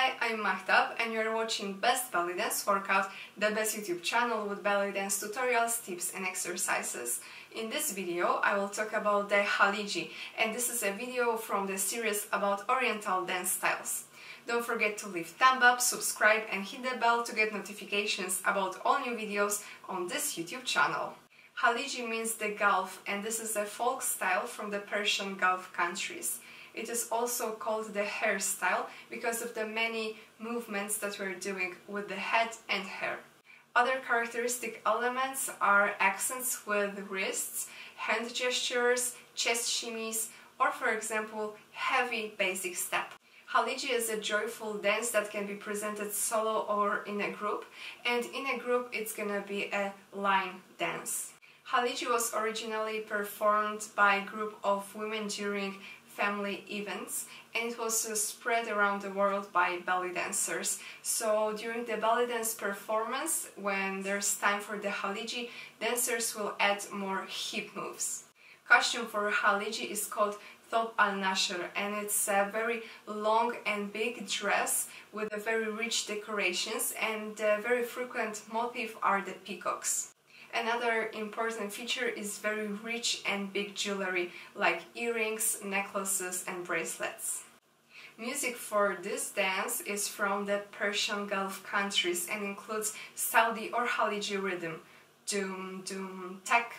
Hi, I'm Mahtab and you're watching Best Belly Dance Workout, the best YouTube channel with belly dance tutorials, tips and exercises. In this video I will talk about the khaleeji, and this is a video from the series about Oriental dance styles. Don't forget to leave thumb up, subscribe and hit the bell to get notifications about all new videos on this YouTube channel. Khaleeji means the Gulf, and this is a folk style from the Persian Gulf countries. It is also called the hairstyle because of the many movements that we're doing with the head and hair. Other characteristic elements are accents with wrists, hand gestures, chest shimmies, or for example, heavy basic step. Khaleeji is a joyful dance that can be presented solo or in a group, and in a group it's gonna be a line dance. Khaleeji was originally performed by a group of women during family events, and it was spread around the world by belly dancers. So during the belly dance performance, when there's time for the khaleeji, dancers will add more hip moves. Costume for khaleeji is called thob al-nashr, and it's a very long and big dress with a very rich decorations, and the very frequent motif are the peacocks. Another important feature is very rich and big jewelry like earrings, necklaces and bracelets. Music for this dance is from the Persian Gulf countries and includes Saudi or khaleeji rhythm, doom doom tak.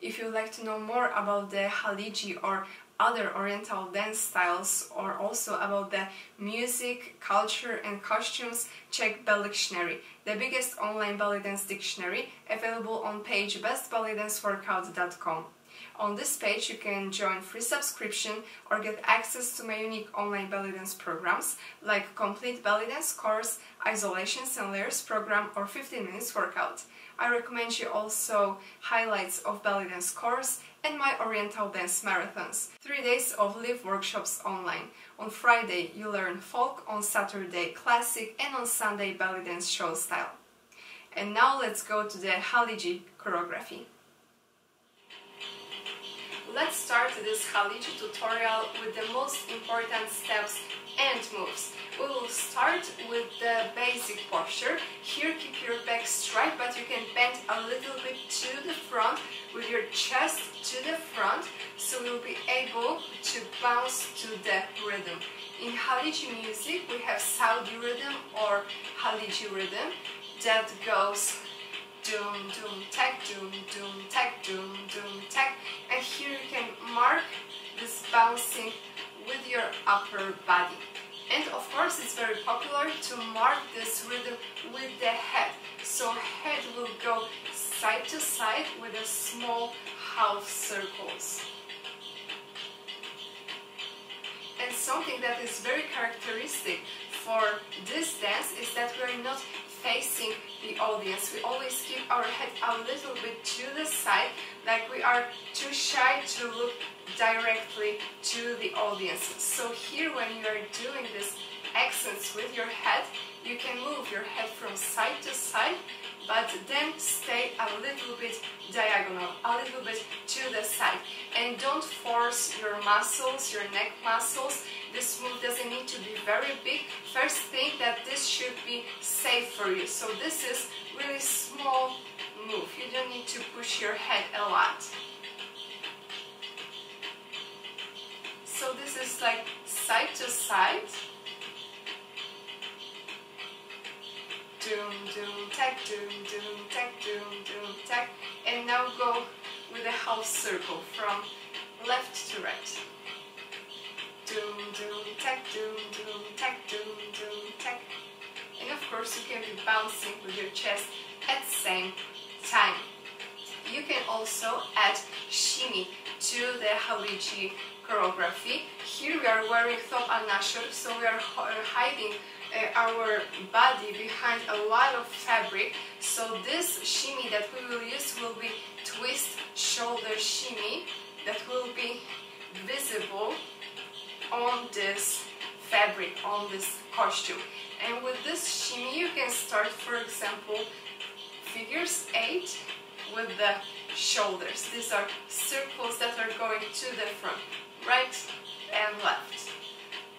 If you'd like to know more about the khaleeji or other Oriental dance styles, or also about the music, culture and costumes, check Bellyctionary, the biggest online belly dance dictionary, available on page bestbellydanceworkout.com. On this page you can join free subscription or get access to my unique online belly dance programs like complete belly dance course, isolations and layers program, or 15 minutes workout. I recommend you also highlights of belly dance course and my Oriental Dance Marathons. 3 days of live workshops online. On Friday you learn folk, on Saturday classic, and on Sunday belly dance show style. And now let's go to the khaleeji choreography. Let's start this khaleeji tutorial with the most important steps and moves. We will start with the basic posture. Here keep your back straight, but you can bend a little bit to the front with your chest to the front, so you'll be able to bounce to the rhythm. In khaleeji music we have Saudi rhythm or khaleeji rhythm that goes doom doom tak, doom doom tak, doom doom tak, and here you can mark this bouncing with your upper body. And of course it's very popular to mark this rhythm with the head, so head will go side to side with a small half circles. And something that is very characteristic for this dance is that we are not facing the audience. We always keep our head a little bit to the side, like we are too shy to look directly to the audience. So here when you are doing this accents with your head, you can move your head from side to side, but then stay a little bit diagonal, a little bit to the side. And don't force your muscles, your neck muscles. This move doesn't need to be very big. First, think that this should be safe for you. So this is really small move. You don't need to push your head a lot. So this is like side to side. Doom doom tak, doom doom tak, doom doom tak, and now go with a half circle from left to right. Doom doom tak, doom doom tak, doom doom tak, and of course you can be bouncing with your chest at the same time. You can also add shimmy to the khaleeji choreography. Here we are wearing thob al-nashr, so we are hiding our body behind a lot of fabric. So this shimmy that we will use will be twist shoulder shimmy that will be visible on this fabric, on this costume. And with this shimmy you can start, for example, figures 8 with the shoulders. These are circles that are going to the front, right and left,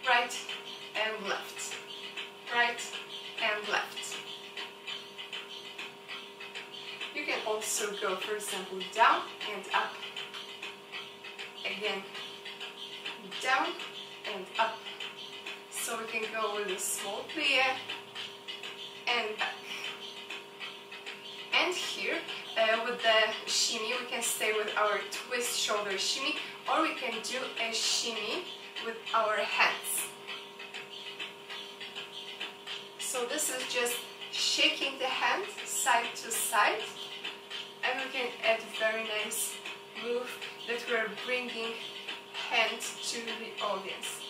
right and left, go, for example, down and up. Again, down and up. So we can go with a small plie and back. And here, with the shimmy, we can stay with our twist shoulder shimmy, or we can do a shimmy with our hands. So this is just shaking the hand side to side, and we can add very nice move that we're bringing hand to the audience.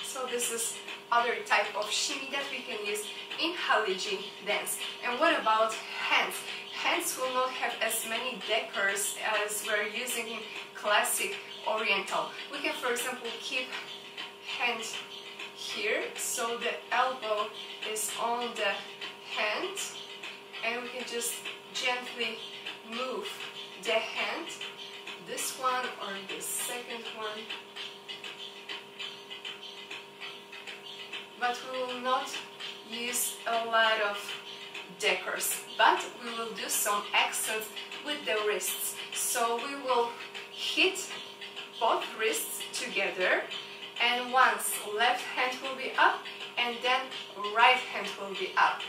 So this is other type of shimmy that we can use in Khaleeji dance. And what about hands? Hands will not have as many decors as we're using in classic Oriental. We can, for example, keep hand here, so the elbow is on the hand, and we can just gently move the hand, this one or the second one. But we will not use a lot of decors, but we will do some accents with the wrists. So we will hit both wrists together, and once left hand will be up, and then right hand will be up.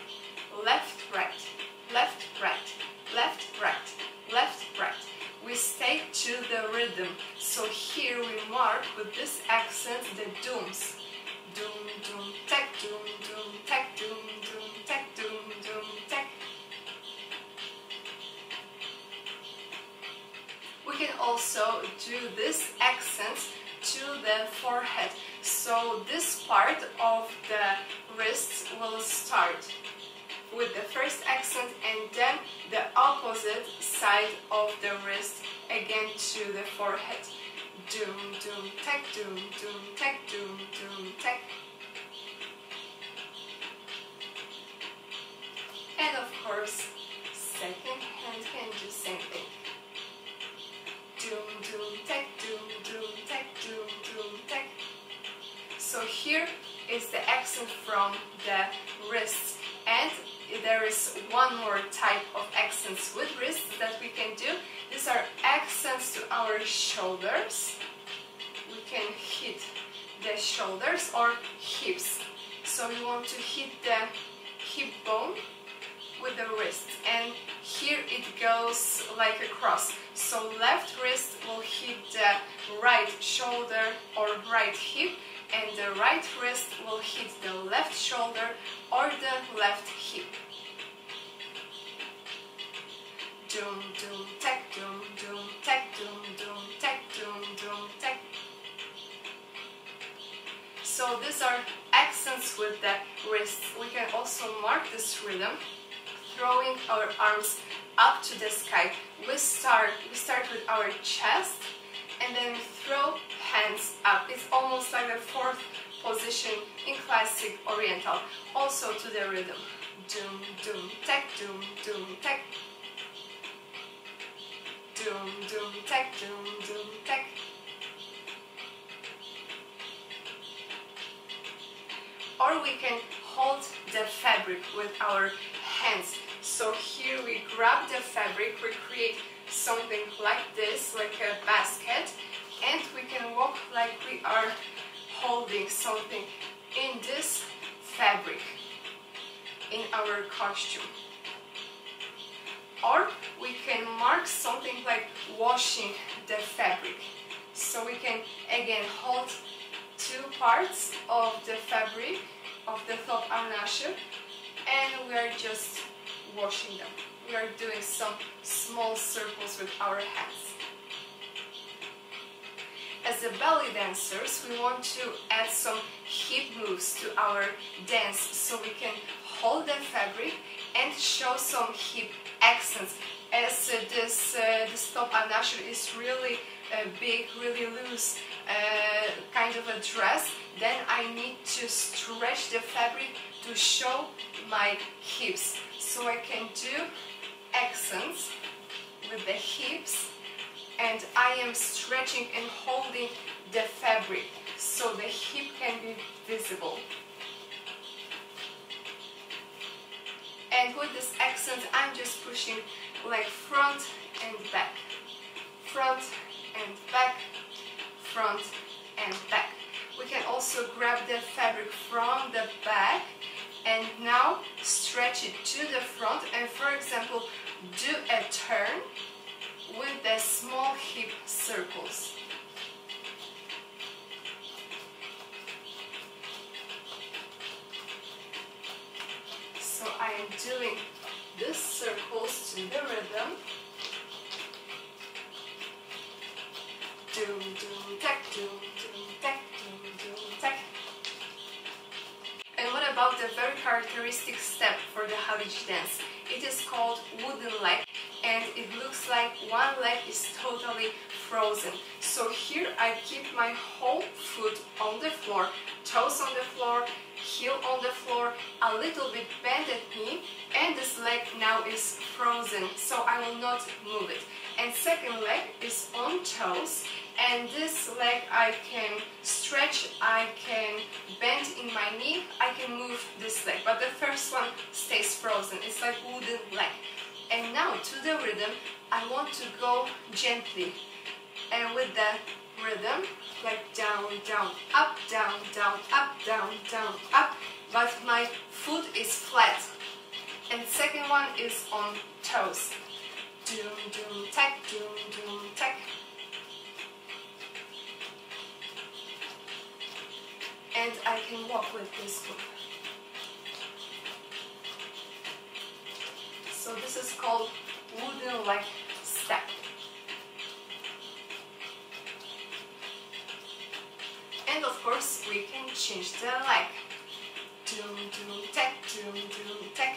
Left, right, left, right, left, right, left, right. We stay to the rhythm. So here we mark with this accent the dooms. Doom, doom, tack, doom, doom, tack, doom, doom, tack, doom, doom, tack. We can also do this accent to the forehead. So this part of the wrist will start with the first accent, and then the opposite side of the wrist again to the forehead. Doom, doom, tack, doom, doom, tack, doom, doom, tack. And of course, second hand can do same thing. Doom, doom, tack, doom, doom, tack, doom, doom, tack. So here is the accent from the wrists, and there is one more type of accents with wrists that we can do. These are accents to our shoulders. We can hit the shoulders or hips. So we want to hit the hip bone with the wrist, and here it goes like a cross. So left wrist will hit the right shoulder or right hip, and the right wrist will hit the left shoulder or the left hip. Doom, doom, tack, doom, doom, tack, doom, doom, tack, doom, doom, tack. So these are accents with the wrists. We can also mark this rhythm, throwing our arms up to the sky. We start with our chest, and then we throw hands up. It's almost like the fourth position in classic Oriental. Also to the rhythm. Doom, doom, tack, doom, doom, tack. Doom, doom, tack, doom, doom, tack. Or we can hold the fabric with our hands. So here we grab the fabric, we create something like this, like a basket, and we can walk like we are holding something in this fabric, in our costume. Or we can mark something like washing the fabric. So we can again hold two parts of the fabric of the top arnashir, and we are just washing them. We are doing some small circles with our hands. As the belly dancers, we want to add some hip moves to our dance, so we can hold the fabric and show some hip accents. As this top arnashir is really big, really loose, kind of a dress, then I need to stretch the fabric to show my hips. So I can do accents with the hips, and I am stretching and holding the fabric so the hip can be visible. And And with this accent, I'm just pushing leg front and back, front and back, front and back. We can also grab the fabric from the back and now stretch it to the front, and for example do a turn with the small hip circles. So I am doing these circles to the rhythm. Doom, doom, tack, doom, doom, tack, doom, doom, tack. And what about the very characteristic step for the Khaleeji dance? It is called wooden leg, and it looks like one leg is totally frozen. So here I keep my whole foot on the floor, toes on the floor, heel on the floor, a little bit bended knee, and this leg now is frozen, so I will not move it. And second leg is on toes, and this leg I can stretch, I can bend in my knee, I can move this leg, but the first one stays frozen. It's like wooden leg. And now to the rhythm, I want to go gently, and with the rhythm, like down, down, up, down, down, up, down, down, up, but my foot is flat. And second one is on toes. Doom, doom, tack, doom, doom, tack. And I can walk with this foot. So this is called wooden leg step. And of course we can change the leg. Doom, doom, tack, doom, doom, tack.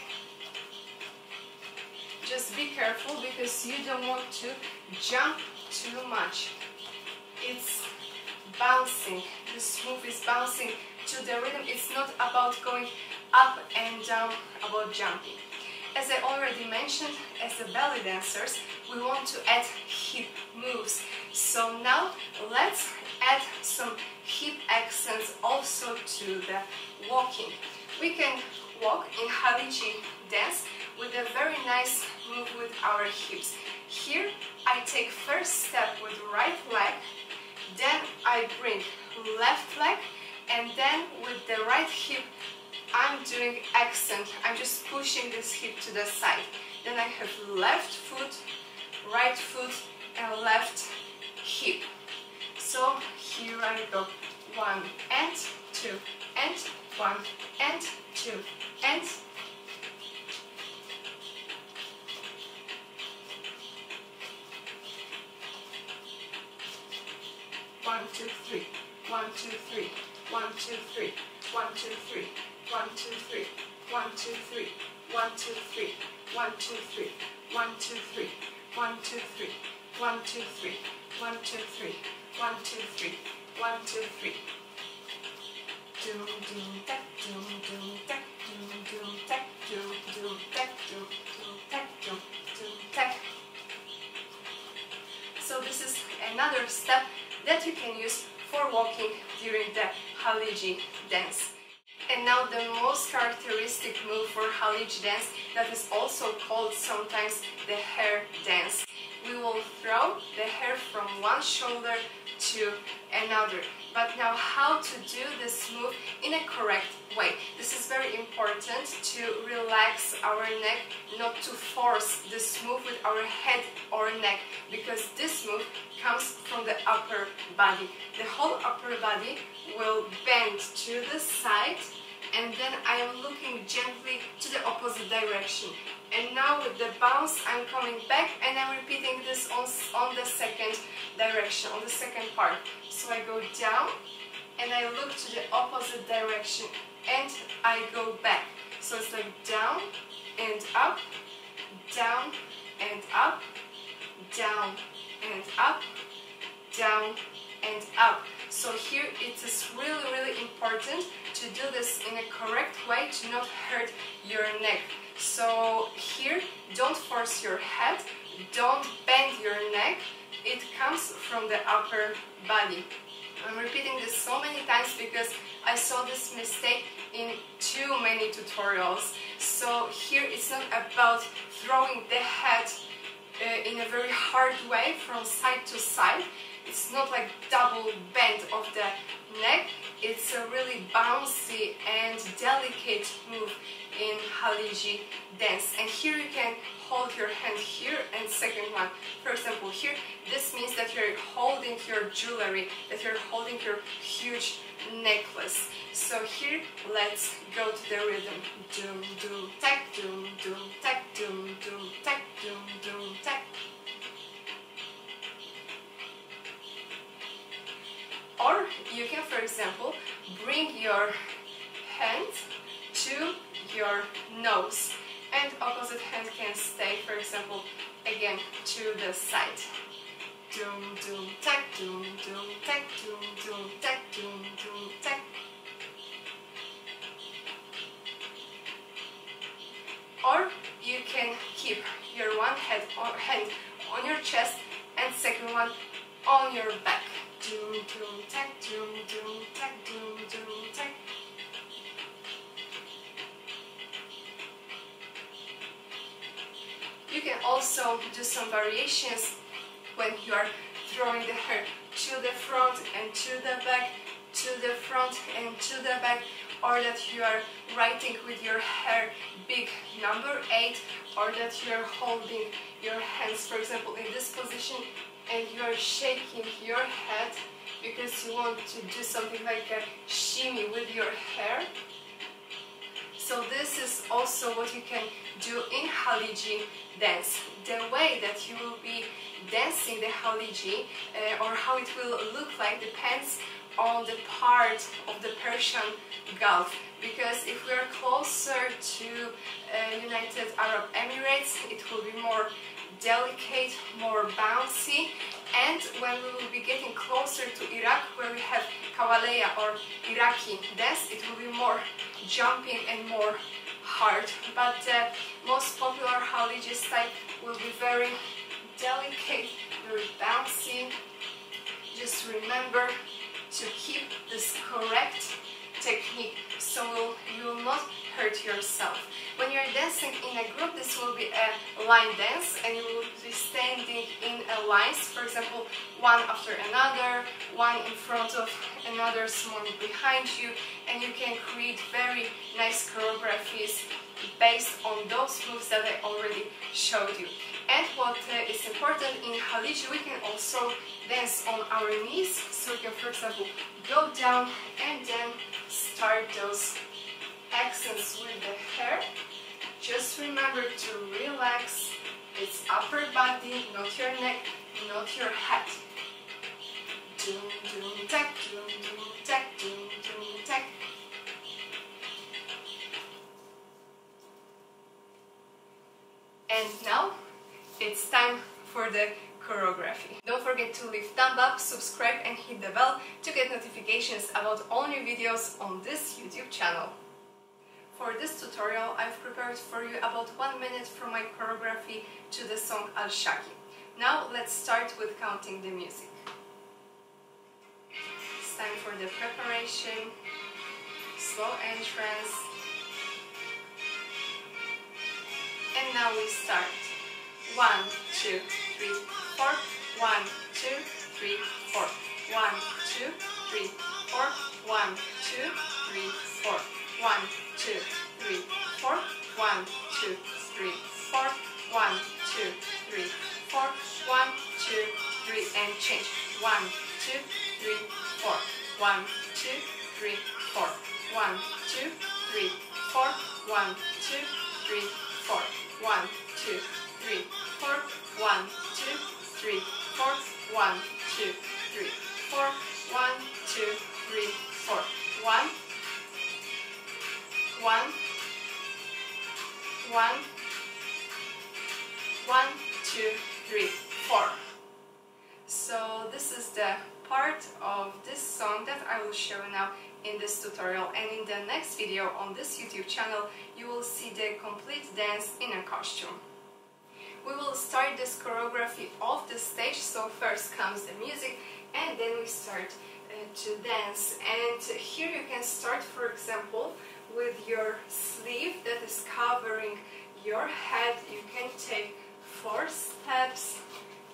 Just be careful because you don't want to jump too much. It's bouncing. This move is bouncing to the rhythm. It's not about going up and down, about jumping. As I already mentioned, as the belly dancers, we want to add hip moves. So now let's add some hip accents also to the walking. We can walk in Khaleeji dance with a very nice move with our hips. Here I take first step with right leg, then I bring left leg, and then with the right hip I'm doing accent. I'm just pushing this hip to the side. Then I have left foot, right foot, and left hip. So here I go. 1 and 2 and 1 and 2 and 1, 2, 3, 1, 2, 3, 1, 2, 3, 1, 2, 3, 1, 2, 3, 1, 2, 3, 1, 2, 3, 1, 2, 3, 1, 2, 3, 1, 2, 3, 1, 2, 3, 1, 2, 3, 1, 2, 3, 1, 2, 3. Doom, doom, tack, doom, doom, tack, doom, doom, tack, doom, doom, tack, doom, doom, tack, doom, doom, tack. So this is another step that you can use for walking during the Khaleeji dance. And now the most characteristic move for Khaleeji dance, that is also called sometimes the hair dance. We will throw the hair from one shoulder to another. But now how to do this move in a correct way. This is very important to relax our neck, not to force this move with our head or neck, because this move comes from the upper body. The whole upper body will bend to the side, and then I am looking gently to the opposite direction. And now with the bounce I'm coming back and I'm repeating this on the second direction, on the second part. So I go down and I look to the opposite direction and I go back. So it's like down and up, down and up, down and up, down and up. So here it is really important to do this in a correct way to not hurt your neck. So here, don't force your head, don't bend your neck, it comes from the upper body. I'm repeating this so many times because I saw this mistake in too many tutorials. So here it's not about throwing the head in a very hard way from side to side. It's not like double bend of the neck. It's a really bouncy and delicate move in Khaleeji dance. And here you can hold your hand here and second one. For example, here, this means that you're holding your jewelry, that you're holding your huge necklace. So here, let's go to the rhythm. Doom, doom, tack, doom, doom, tack, doom, doom, tack, doom, doom, tack. Or you can, for example, bring your hand to your nose, and opposite hand can stay, for example, again to the side. Doom, doom, tack, doom, doom, tack, doom, doom, tack, doom, doom, tack. Or you can keep your one hand on your chest and second one on your back. Doom, doom, tack, doom, doom, tack, doom, doom, tack. You can also do some variations when you are throwing the hair to the front and to the back, to the front and to the back, or that you are writing with your hair big number 8, or that you are holding your hands, for example, in this position, and you are shaking your head because you want to do something like a shimmy with your hair. So this is also what you can do in Khaleeji dance. The way that you will be dancing the Khaleeji or how it will look like depends on the part of the Persian Gulf, because if we are closer to United Arab Emirates, it will be more delicate, more bouncy, and when we will be getting closer to Iraq, where we have Kawaleya or Iraqi dance, it will be more jumping and more hard. But the most popular Khaleeji style will be very delicate, very bouncy. Just remember to keep this correct technique so you will not hurt yourself. When you're dancing in a group, this will be a line dance and you will be standing in a lines, for example, one after another, one in front of another, someone behind you, and you can create very nice choreographies based on those moves that I already showed you. And what is important in Khaleeji, we can also dance on our knees, so we can, for example, go down and then start those accents with the hair. Just remember to relax. It's upper body, not your neck, not your head. Doom, doom, tack, doom, doom, tack, doom, doom, tack. And now it's time for the choreography. Don't forget to leave thumb up, subscribe and hit the bell to get notifications about all new videos on this YouTube channel. For this tutorial, I've prepared for you about 1 minute from my choreography to the song Shaky. Now let's start with counting the music. It's time for the preparation, slow entrance, and now we start. 1, 2, 3, 4. 1, 2, 3, 4. 1, 2, 3, 4. 1, 2, 3, 4. 1, 2, 3, 4. 1, 2, 3, 4. 1, 2, 3, 4. 1, 2, 3, and change. 1, 2, 3, 4. 1, 2, 3, 4. 1, 2, 3, 4. 1, 2, 3, 4. 1, 2, 3, 4. 1, 2, 3, 4. 1, 2, 3, 4. 1, 2, 3, 4. 1, 1, 1, 1, 2, 3, 4. So this is the part of this song that I will show now in this tutorial, and in the next video on this YouTube channel you will see the complete dance in a costume. We will start this choreography off the stage, so first comes the music and then we start to dance. And here you can start, for example, with your sleeve that is covering your head. You can take 4 steps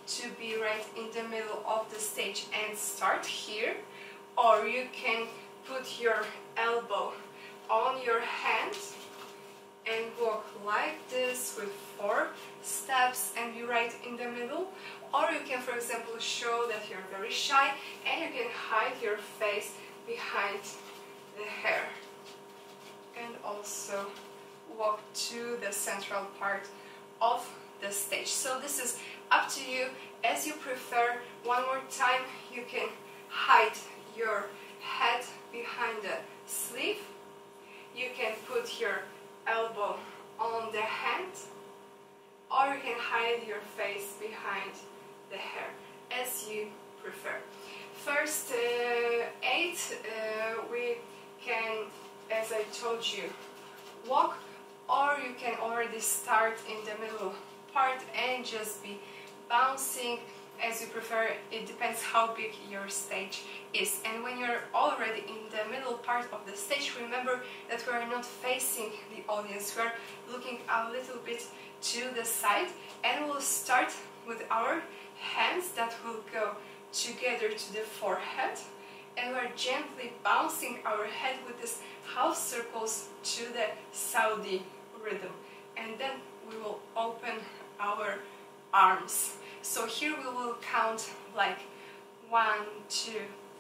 to be right in the middle of the stage and start here, or you can put your elbow on your hand and walk like this with 4 steps and be right in the middle. Or you can, for example, show that you're very shy and you can hide your face behind the hair and also walk to the central part of the stage. So this is up to you, as you prefer. One more time, you can hide your head behind the sleeve, you can put your elbow on the hand, or you can hide your face behind the hair, as you prefer. First 8 we can, as I told you, walk, or you can already start in the middle part and just be bouncing, as you prefer. It depends how big your stage is. And when you're already in the middle part of the stage, remember that we are not facing the audience, we are looking a little bit to the side, and we'll start with our hands that will go together to the forehead, and we're gently bouncing our head with this half circles to the Saudi rhythm, and then we will open our arms. So here we will count like 1, 2,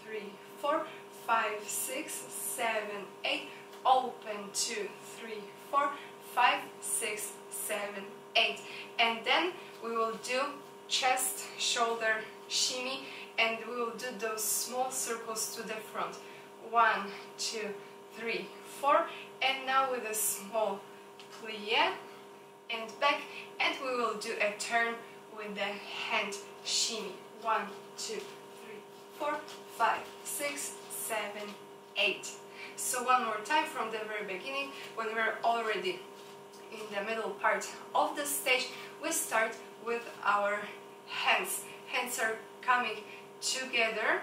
3, 4, 5, 6, 7, 8, open 2, 3, 4, 5, 6, 7, 8, and then we will do chest, shoulder, shimmy, and we will do those small circles to the front. 1, 2, 3, 4, and now with a small plie and back, and we will do a turn with the hand shimmy. 1, 2, 3, 4, 5, 6, 7, 8. So one more time from the very beginning, when we're already in the middle part of the stage, we start with our hands. Hands are coming together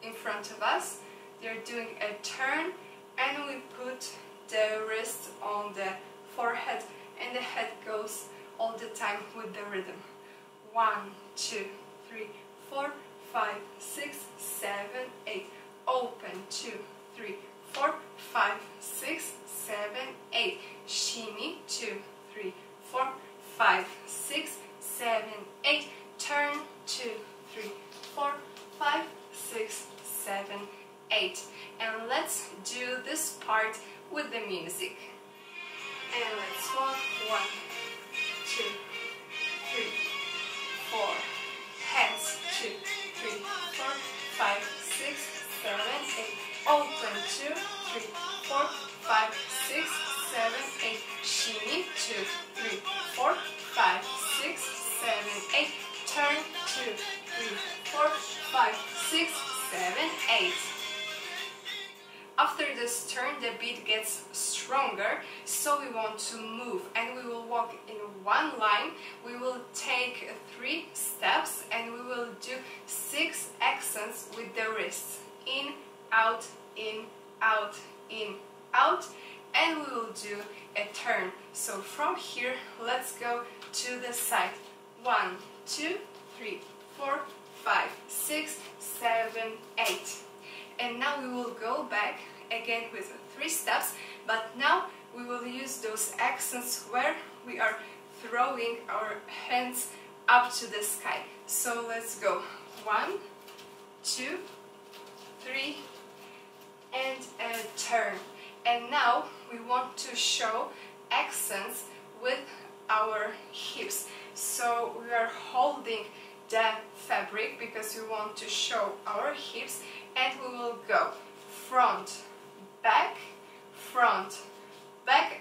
in front of us. They're doing a turn, and we put the wrist on the forehead, and the head goes all the time with the rhythm. 1, 2, 3, 4, 5, 6, 7, 8. Open 2, 3, 4, 5, 6, 7, 8. Shimmy 2, 3, 4, 5, 6, 7, 8. Turn 2, 3, 4, 5, 6, 7, 8. And let's do this part with the music. And let's walk. 1, 2, 3, 4. Hands 2, 3, 4, 5, 6, 7, 8. Open 2, 3, 4, 5, 6, 7, 8. Shimmy 2, 3, 4, 5, 6, 7, 8. Turn 2, 3, 4, 5, 6, 7, 8. After this turn, the beat gets stronger, so we want to move, and we will walk in one line. We will take 3 steps, and we will do 6 accents with the wrists. In, out, in, out, in, out, and we will do a turn. So from here, let's go to the side. 1, 2, 3, 4, 5, 6, 7, 8. And now we will go back again with 3 steps, but now we will use those accents where we are throwing our hands up to the sky. So let's go. 1, 2, 3, and a turn. And now we want to show accents with our hips. So we are holding the fabric because we want to show our hips, and we will go front, back,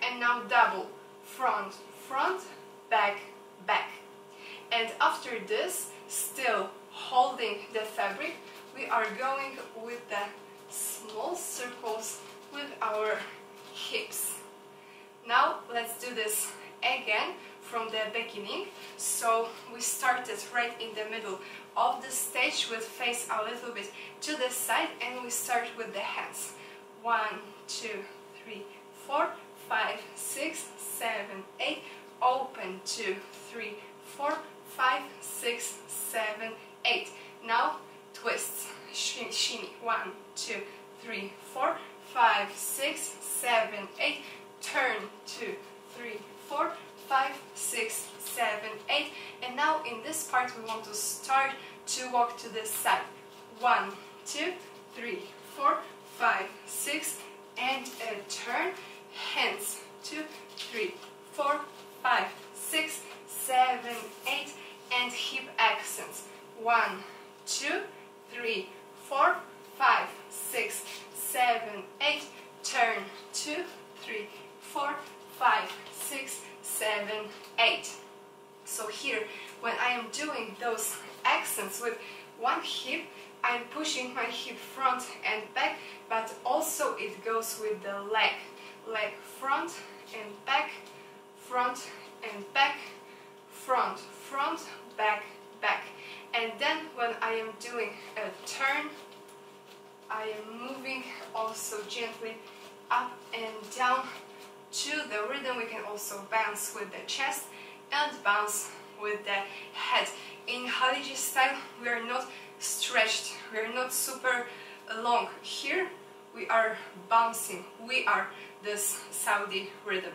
and now double. Front, front, back, back. And after this, still holding the fabric, we are going with the small circles with our hips. Now let's do this again from the beginning. So we started right in the middle of the stage with face a little bit to the side, and we start with the hands. 1, 2, 3, 4, 5, 6, 7, 8. Open. 2, 3, 4, 5, 6, 7, 8. Now twists. Shimmy. 1, 2, 3, 4, 5, 6, 7, 8. Turn. 2, 3, 4, 5, 6, 7, 8. And now in this part we want to start to walk to the side. 1, 2, 3, 4, 5, 6, and turn. Hands. 2, 3, 4, 5, 6, 7, 8, and hip accents. 1, 2, 3, 4, 5, 6, 7, 8. Turn. 2, 3, 4, 5, 6, 7, 8. So here, when I am doing those accents with one hip, I'm pushing my hip front and back, but also it goes with the leg. Leg front and back, front and back, front, front, back, back. And then when I am doing a turn, I am moving also gently up and down to the rhythm. We can also bounce with the chest and bounce with the head. In Khaleeji style, we are not stretched, we are not super long. Here we are bouncing, we are this Saudi rhythm.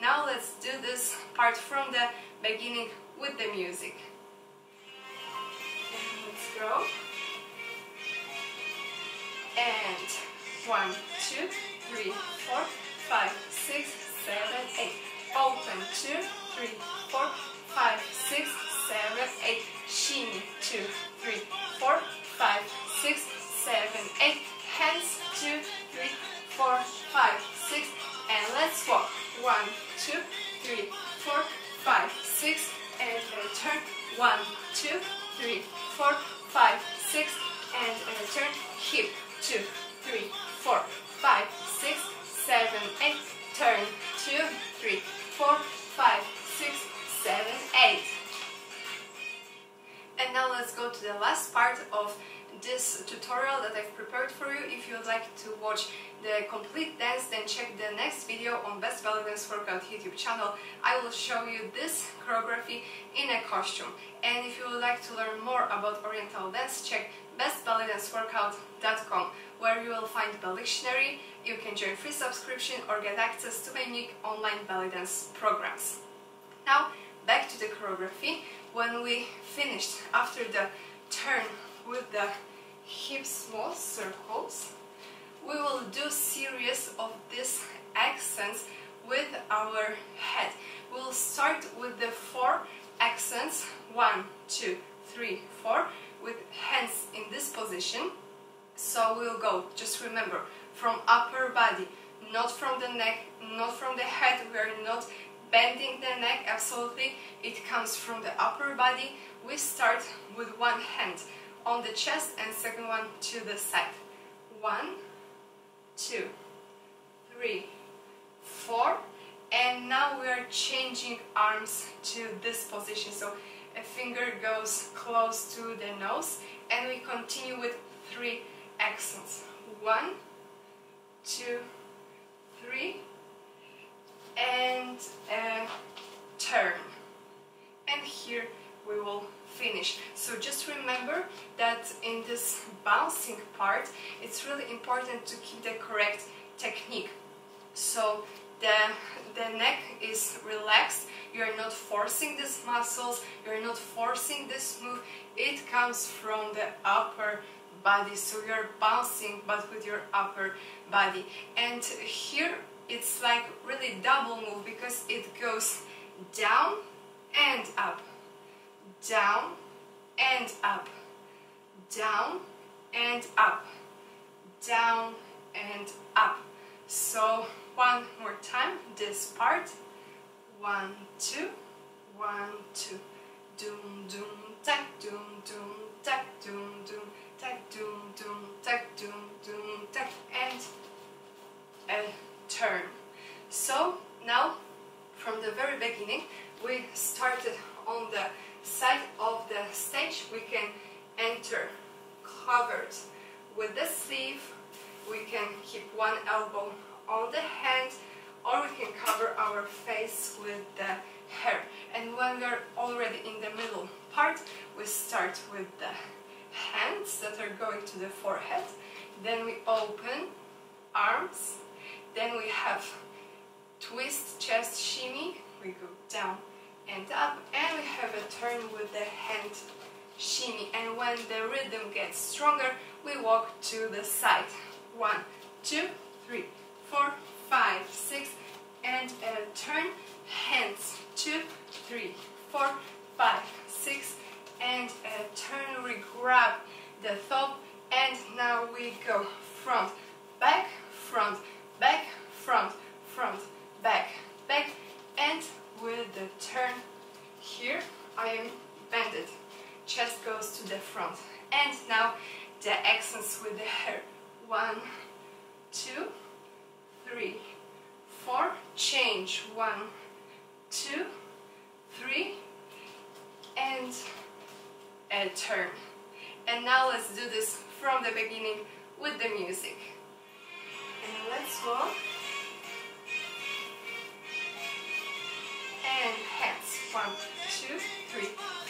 Now let's do this part from the beginning with the music. And let's go. And 1, 2, 3, 4, 5, 6, 7, 8. Open. 2, 3, 4, 5, 6, 7, 8. Shimmy. 2, 3, 4, 5, 6, 7, 8. Hands. 2, 3, 4, 5, 6. And let's walk. 1, 2, 3, 4, 5, 6. And turn. 1, 2, 3, 4, 5, 6. And turn. Hip. 2, 3, 4, 5, 6, 7, 8. Turn. 2, 3, 4, 5, 6, 7, 8. And now let's go to the last part of this tutorial that I've prepared for you. If you would like to watch the complete dance, then check the next video on Best Belly Dance Workout YouTube channel. I will show you this choreography in a costume. And if you would like to learn more about Oriental dance, check bestbellydanceworkout.com, where you will find Bellyctionary. You can join free subscription or get access to my unique online belly dance programs. Now back to the choreography. When we finished after the turn with the hip small circles, we will do series of these accents with our head. We will start with the 4 accents, 1, 2, 3, 4, with hands in this position. So we'll go, just remember, from upper body, not from the neck, not from the head. We are not bending the neck, absolutely. It comes from the upper body. We start with one hand on the chest and second one to the side. 1, 2, 3, 4. And now we are changing arms to this position. So a finger goes close to the nose, and we continue with 3 accents. 1, 2, 3, and turn. And here we will finish. So just remember that in this bouncing part, it's really important to keep the correct technique. So the neck is relaxed, you're not forcing these muscles, you're not forcing this move, it comes from the upper body, so you're bouncing but with your upper body. And here it's like really double move because it goes down and up, down and up, down and up, down and up. So one more time, this part. 1, 2, 1, 2. Doom, doom, tack, doom, doom, tack, doom, doom, tack, doom, doom, tack, doom, doom, tack, and a turn. So now, from the very beginning, we started on the side of the stage, we can enter covered with the sleeve. We can keep one elbow on the hand, or we can cover our face with the hair. And when we're already in the middle part, we start with the hands that are going to the forehead, then we open arms, then we have twist, chest, shimmy, we go down and up, and we have a turn with the hand shimmy. And when the rhythm gets stronger, we walk to the side. 1, 2, 3, 4, 5, 6, and a turn, hands, 2, 3, 4, 5, 6, and a turn, we grab the top, and now we go front, back, front, back, front, front, back, back, and with the turn here, I am bended, chest goes to the front, and now the accents with the hair. 1, 2, 3, 4, change, 1, 2, 3, and a turn. And now let's do this from the beginning with the music. And let's go. And hands, 1, 2, 3,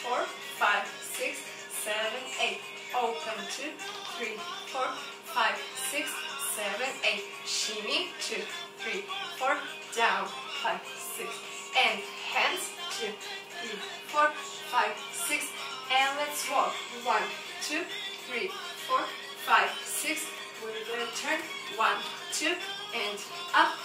4, 5, 6, 7, 8. Open, 2, 3, 4, 5, 6, 7, 8. Shimmy, 2, 3, 4, down, 5, 6. And hands, 2, 3, 4, 5, 6. And let's walk. 1, 2, 3, 4, 5, 6. With a turn. 1, 2, and up,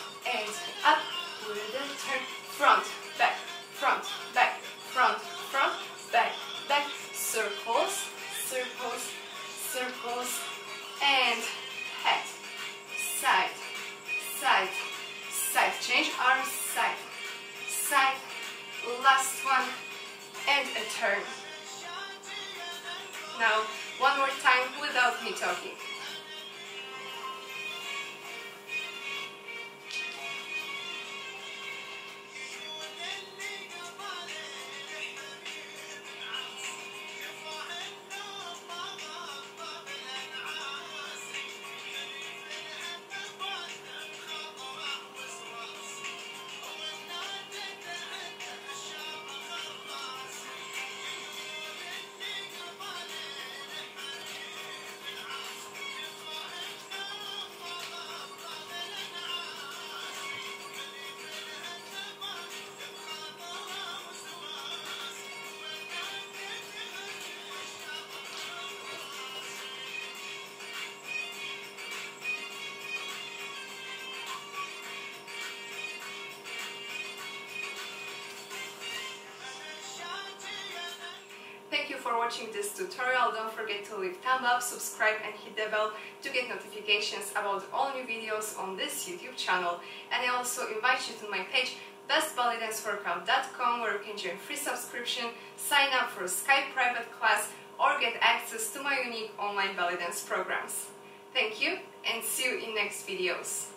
with a turn. Front, back, front, back, front, front, back, back. Circles, circles, circles, and head, side, side, side. Change arms, side, side. Last one, and a turn. Now, one more time without me talking. Thank you for watching this tutorial. Don't forget to leave thumb up, subscribe and hit the bell to get notifications about all new videos on this YouTube channel. And I also invite you to my page bestbellydanceworkout.com, where you can join free subscription, sign up for a Skype private class, or get access to my unique online belly dance programs. Thank you and see you in next videos.